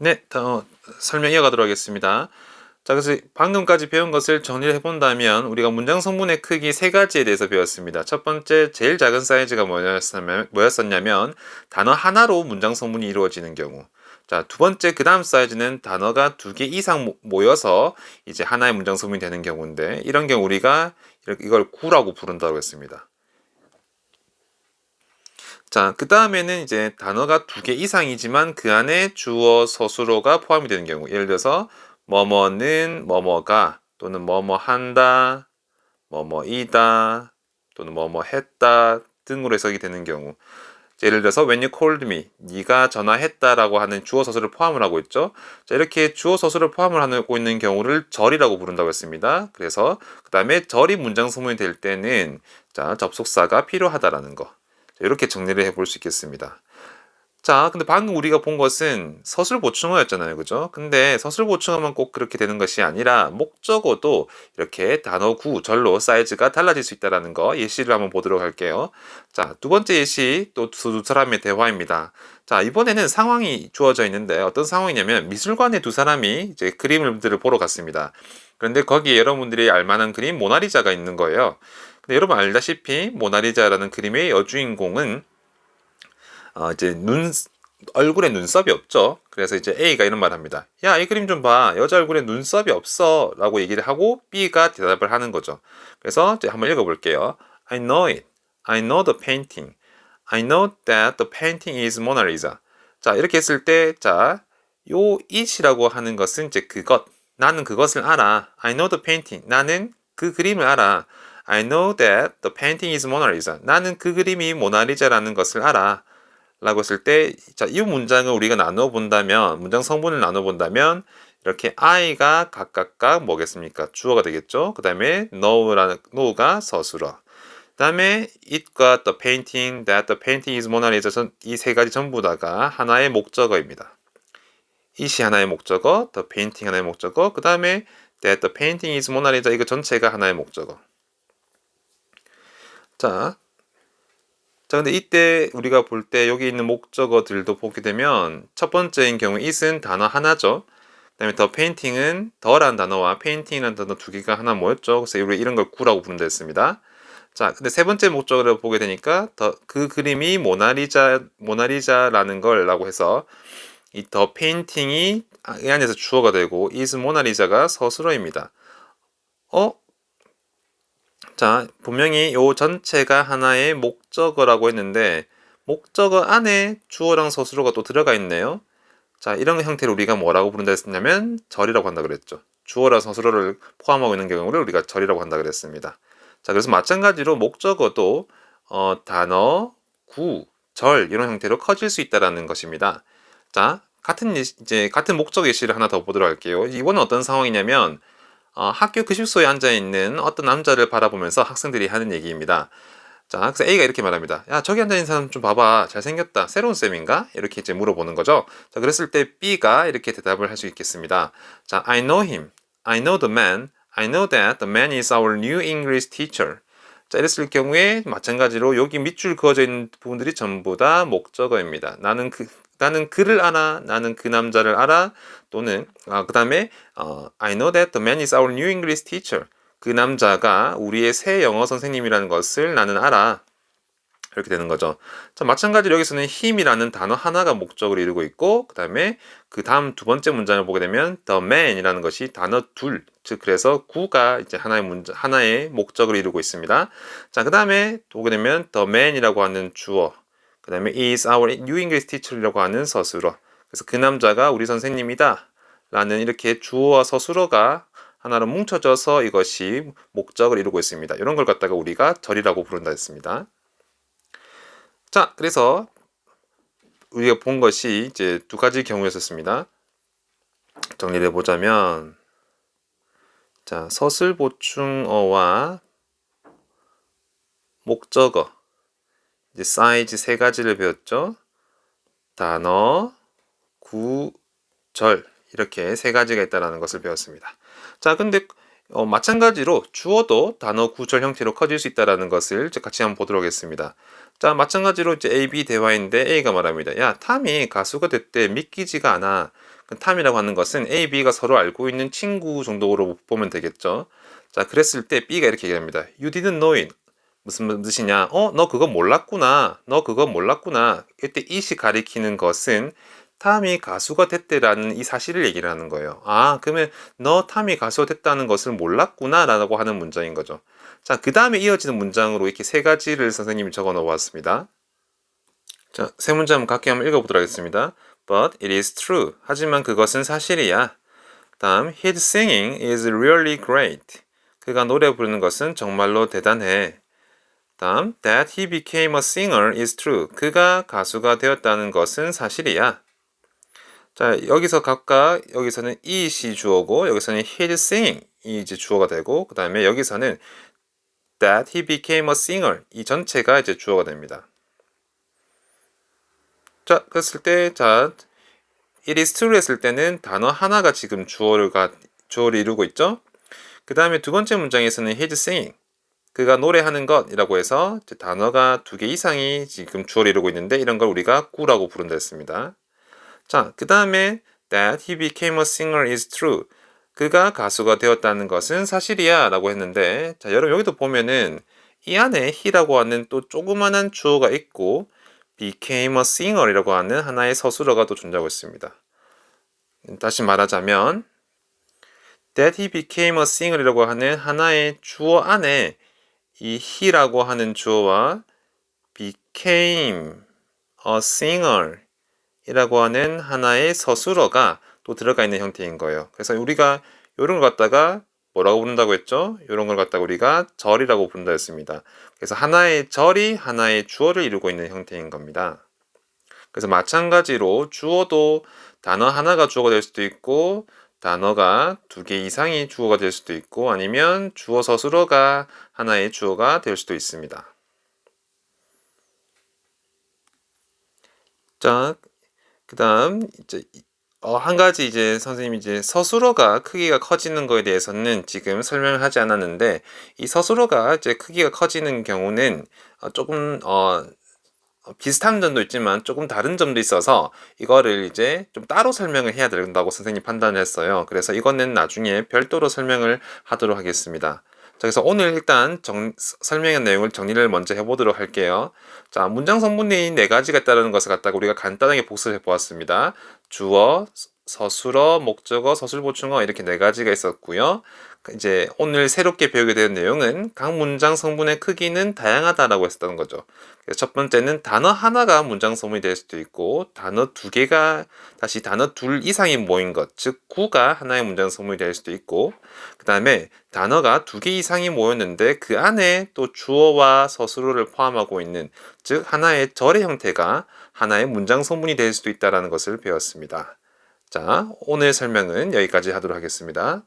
네, 설명 이어가도록 하겠습니다. 자, 그래서 방금까지 배운 것을 정리를 해본다면 우리가 문장 성분의 크기 세 가지에 대해서 배웠습니다. 첫 번째, 제일 작은 사이즈가 뭐였었냐면 단어 하나로 문장 성분이 이루어지는 경우. 자, 두 번째, 그 다음 사이즈는 단어가 두 개 이상 모여서 이제 하나의 문장 성분이 되는 경우인데, 이런 경우 우리가 이걸 구라고 부른다고 했습니다. 자, 그 다음에는 이제 단어가 두 개 이상이지만 그 안에 주어, 서술어가 포함이 되는 경우. 예를 들어서 뭐뭐는 뭐뭐가 또는 뭐뭐 한다, 뭐뭐이다 또는 뭐뭐 했다 등으로 해석이 되는 경우. 예를 들어서 when you called me, 네가 전화했다라고 하는 주어 서술을 포함을 하고 있죠. 자, 이렇게 주어 서술을 포함을 하고 있는 경우를 절이라고 부른다고 했습니다. 그래서 그 다음에 절이 문장 소문이 될 때는 자, 접속사가 필요하다라는 거. 이렇게 정리를 해볼 수 있겠습니다. 자, 근데 방금 우리가 본 것은 서술 보충어였잖아요. 그죠? 근데 서술 보충어만 꼭 그렇게 되는 것이 아니라 목적어도 이렇게 단어 구, 절로 사이즈가 달라질 수 있다는 거 예시를 한번 보도록 할게요. 자, 두 번째 예시 또 두 사람의 대화입니다. 자, 이번에는 상황이 주어져 있는데 어떤 상황이냐면 미술관에 두 사람이 이제 그림들을 보러 갔습니다. 그런데 거기에 여러분들이 알만한 그림 모나리자가 있는 거예요. 근데 여러분 알다시피 모나리자라는 그림의 여주인공은 이제 얼굴에 눈썹이 없죠. 그래서 이제 A가 이런 말을 합니다. 야, 이 그림 좀 봐. 여자 얼굴에 눈썹이 없어. 라고 얘기를 하고 B가 대답을 하는 거죠. 그래서 이제 한번 읽어볼게요. I know it. I know the painting. I know that the painting is Mona Lisa. 자, 이렇게 했을 때, 자, 요 it이라고 하는 것은 이제 그것. 나는 그것을 알아. I know the painting. 나는 그 그림을 알아. I know that the painting is Mona Lisa. 나는 그 그림이 모나리자라는 것을 알아. 라고 했을 때, 자, 이 문장을 우리가 나누어 본다면, 문장 성분을 나누어 본다면, 이렇게 I가 각각 뭐겠습니까? 주어가 되겠죠? 그 다음에 know가 서술어. 그 다음에 it과 the painting, that the painting is Mona Lisa 이 세 가지 전부 다가 하나의 목적어입니다. it이 하나의 목적어, the painting 하나의 목적어, 그 다음에 that the painting is Mona Lisa 이거 전체가 하나의 목적어. 자, 근데 이때 우리가 볼 때 여기 있는 목적어들도 보게 되면 첫 번째인 경우 it은 단어 하나죠. 그 다음에 the painting은 더란 단어와 painting이라는 단어 두 개가 하나 모였죠. 그래서 우리가 이런 걸 구라고 부른다 했습니다. 자, 근데 세 번째 목적어를 보게 되니까 그 그림이 모나리자라는 걸라고 해서 이 the painting이 이 안에서 주어가 되고 is 모나리자가 서술어입니다. 자, 분명히 요 전체가 하나의 목적어라고 했는데 목적어 안에 주어랑 서술어가 또 들어가 있네요. 자, 이런 형태를 우리가 뭐라고 부른다 했냐면 절이라고 한다 그랬죠. 주어랑 서술어를 포함하고 있는 경우를 우리가 절이라고 한다 그랬습니다. 자, 그래서 마찬가지로 목적어도 단어, 구, 절 이런 형태로 커질 수 있다라는 것입니다. 자, 같은 목적 예시를 하나 더 보도록 할게요. 이번은 어떤 상황이냐면 학교 급식소에 앉아 있는 어떤 남자를 바라보면서 학생들이 하는 얘기입니다. 자, 그래서 A가 이렇게 말합니다. 야, 저기 앉아 있는 사람 좀 봐봐. 잘생겼다. 새로운 쌤인가? 이렇게 이제 물어보는 거죠. 자, 그랬을 때 B가 이렇게 대답을 할 수 있겠습니다. 자, I know him. I know the man. I know that the man is our new English teacher. 자, 이랬을 경우에 마찬가지로 여기 밑줄 그어져 있는 부분들이 전부 다 목적어입니다. 나는 그를 알아. 나는 그 남자를 알아. 또는 그 다음에 I know that the man is our new English teacher. 그 남자가 우리의 새 영어 선생님이라는 것을 나는 알아. 이렇게 되는 거죠. 자, 마찬가지로 여기서는 힘이라는 단어 하나가 목적으로 이루고 있고, 그 다음에 그 다음 두 번째 문장을 보게 되면 the man이라는 것이 단어 둘, 즉 그래서 구가 이제 하나의 목적으로 이루고 있습니다. 자, 그 다음에 보게 되면 the man이라고 하는 주어, 그 다음에 is our new English teacher이라고 하는 서술어. 그래서 그 남자가 우리 선생님이다. 라는 이렇게 주어와 서술어가 하나로 뭉쳐져서 이것이 목적을 이루고 있습니다. 이런 걸 갖다가 우리가 절이라고 부른다 했습니다. 자, 그래서 우리가 본 것이 이제 두 가지 경우였었습니다. 정리를 해보자면, 자, 서술 보충어와 목적어, 이제 사이즈 세 가지를 배웠죠. 단어, 구, 절 이렇게 세 가지가 있다는 것을 배웠습니다. 자, 근데 마찬가지로 주어도 단어 구절 형태로 커질 수 있다는 것을 같이 한번 보도록 하겠습니다. 자, 마찬가지로 이제 A, B 대화인데 A가 말합니다. 야, 탐이 가수가 됐대. 믿기지가 않아. 그 탐이라고 하는 것은 A, B가 서로 알고 있는 친구 정도로 보면 되겠죠. 자, 그랬을 때 B가 이렇게 얘기합니다. You didn't know it. 무슨 뜻이냐? 너 그거 몰랐구나. 너 그거 몰랐구나. 이때 it이 가리키는 것은 탐이 가수가 됐대라는 이 사실을 얘기를 하는 거예요. 아, 그러면 너 탐이 가수가 됐다는 것을 몰랐구나 라고 하는 문장인 거죠. 자, 그 다음에 이어지는 문장으로 이렇게 세 가지를 선생님이 적어 놓았습니다. 자, 세 문장 각기 한번 읽어보도록 하겠습니다. But it is true. 하지만 그것은 사실이야. 다음, his singing is really great. 그가 노래 부르는 것은 정말로 대단해. 다음, that he became a singer is true. 그가 가수가 되었다는 것은 사실이야. 자, 여기서 각각 여기서는 it이 주어고 여기서는 his singing 이 이제 주어가 되고 그 다음에 여기서는 that he became a singer 이 전체가 이제 주어가 됩니다. 자, 그랬을 때 자, it is true 했을 때는 단어 하나가 지금 주어를 이루고 있죠. 그 다음에 두 번째 문장에서는 his singing 그가 노래하는 것이라고 해서 단어가 두 개 이상이 지금 주어를 이루고 있는데 이런 걸 우리가 꾸라고 부른다 했습니다. 자, 그 다음에 that he became a singer is true. 그가 가수가 되었다는 것은 사실이야 라고 했는데 자, 여러분 여기도 보면은 이 안에 he라고 하는 또 조그만한 주어가 있고 became a singer이라고 하는 하나의 서술어가 또 존재하고 있습니다. 다시 말하자면 that he became a singer이라고 하는 하나의 주어 안에 이 he라고 하는 주어와 became a singer 이라고 하는 하나의 서술어가 또 들어가 있는 형태인 거예요. 그래서 우리가 이런 걸 갖다가 뭐라고 부른다고 했죠? 이런 걸 갖다가 우리가 절이라고 부른다 했습니다. 그래서 하나의 절이 하나의 주어를 이루고 있는 형태인 겁니다. 그래서 마찬가지로 주어도 단어 하나가 주어가 될 수도 있고 단어가 두 개 이상이 주어가 될 수도 있고 아니면 주어 서술어가 하나의 주어가 될 수도 있습니다. 자, 그다음 이제 한 가지 이제 선생님이 이제 서술어가 크기가 커지는 거에 대해서는 지금 설명을 하지 않았는데 이 서술어가 이제 크기가 커지는 경우는 조금 비슷한 점도 있지만 조금 다른 점도 있어서 이거를 이제 좀 따로 설명을 해야 된다고 선생님이 판단을 했어요. 그래서 이거는 나중에 별도로 설명을 하도록 하겠습니다. 자, 그래서 오늘 일단 설명한 내용을 정리를 먼저 해보도록 할게요. 자, 문장 성분이 네 가지가 있다는 것을 갖다가 우리가 간단하게 복습해 보았습니다. 주어, 서술어, 목적어, 서술보충어 이렇게 네 가지가 있었고요. 이제 오늘 새롭게 배우게 된 내용은 각 문장 성분의 크기는 다양하다라고 했었던 거죠. 첫 번째는 단어 하나가 문장 성분이 될 수도 있고 단어 두 개가 다시 단어 둘 이상이 모인 것, 즉 구가 하나의 문장 성분이 될 수도 있고 그 다음에 단어가 두 개 이상이 모였는데 그 안에 또 주어와 서술어를 포함하고 있는 즉 하나의 절의 형태가 하나의 문장 성분이 될 수도 있다는 것을 배웠습니다. 자, 오늘 설명은 여기까지 하도록 하겠습니다.